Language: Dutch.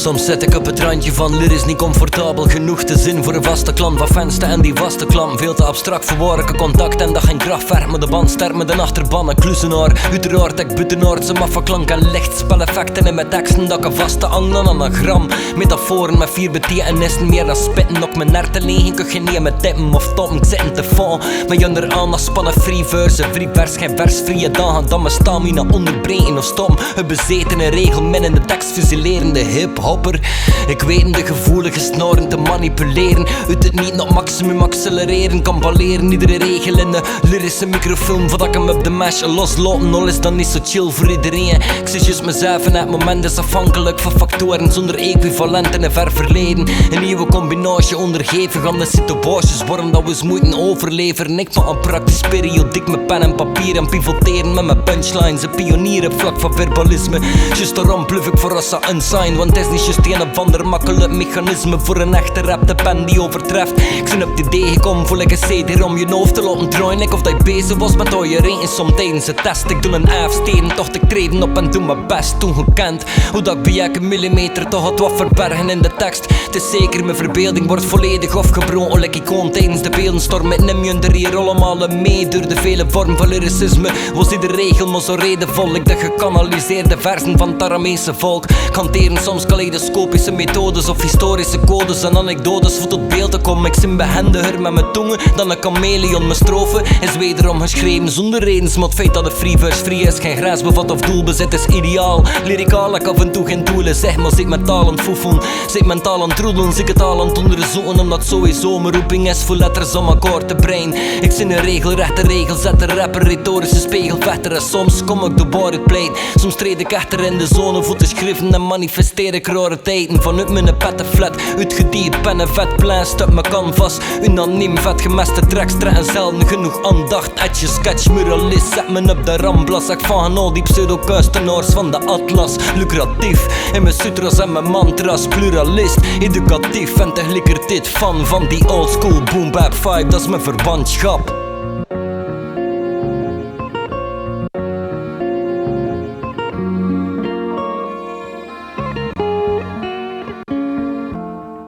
Soms zit ik op het randje van lyrisch niet comfortabel genoeg te zin voor een vaste klant. Wat vensten en die vaste klant veel te abstract voor woordelijke contact. En dat geen kracht vergt me de band sterk met een achterban. Een klusenaar, uiteraard ik buitenaard. Ze maffe klank en lichtspeleffecten in mijn teksten. Dat ik een vaste hang dan aan een gram. Metaforen met 4 betekenissen. Meer dan spitten op mijn nerten liggen. Ik kan geen niet met tippen of toppen. Ik zit in te val. Met jonder aan als spannen free verse. Free vers, geen versvrije dagen. Dan mijn stamina onderbreken of stom. Een bezetene regel min in de tekst fusilerende hip-hopper. Ik weet de gevoelige snoren te manipuleren. Uit het niet naar maximum accelereren. Kan balleren iedere regel in de lyrische microfilm. Voordat ik hem op de mesh losloten. Al is dat niet zo chill voor iedereen. Ik zit just mezelf en het moment is afhankelijk van factoren zonder equivalent in een ver verleden. Een nieuwe combinatie ondergeven aan de situaties waarom dat we eens moeten overleveren. Ik maak een praktisch periodiek met pen en papier en pivoteren met mijn punchlines. Een pionier op vlak van verbalisme. Just daarom bluff ik voor Rassa Unsigned. Want het is niet just een of ander makkelijk mechanisme voor een echte rap, de pen die overtreft. Ik ben op het idee gekomen voor een CD om je hoofd te laten draaien. Ik of dat je bezig was met al je regen soms tijdens het test. Ik doe een afsteden, toch te treden op en doe mijn best. Toen gekend hoe dat ik bij elke millimeter toch had wat verbergen in de tekst. Het is zeker mijn verbeelding wordt volledig afgebroken. Like icoon tijdens de beeldenstorm. Ik neem je er hier allemaal mee door de vele vormen van lyricisme. Was iedere regel maar zo redevol. Ik de gekanaliseerde versen van het Aramese volk. Ik hanteren soms kaleidoscopische methodes of historische codes en anekdotes voor tot beeld te komen. Ik zin behendiger met mijn tongen dan een chameleon. Mijn strofe is wederom geschreven zonder reden. Maar het feit dat de free verse free is, geen grijs bevat of doelbezit is ideaal. Lyricaal, ik af en toe geen doelen. Zeg maar, zit mentaal aan het foefen. Zit mentaal aan het roedelen, zit het al aan het onderzoeken. Omdat sowieso mijn roeping is voor letters om akkoord te brein. Ik zin een regelrechte regel, zet de rapper retorische spiegelvechter. En soms kom ik de bar uit pleit. Soms treed ik echter in de zone voor te schrijven en manifesteer ik rare tijden. Vanuit mijn pettenflat, uitgediept pen en vet plaatst op mijn canvas. Unaniem vet gemeste tracks trekken zelden genoeg aandacht. Etje sketch muralist, zet me op de ramblas. Ik van al die pseudo-kunstenaars van de atlas. Lucratief in mijn sutras en mijn mantras. Pluralist, educatief en tegelijkertijd fan van die oldschool boom bap vibe. Dat is mijn verbandschap.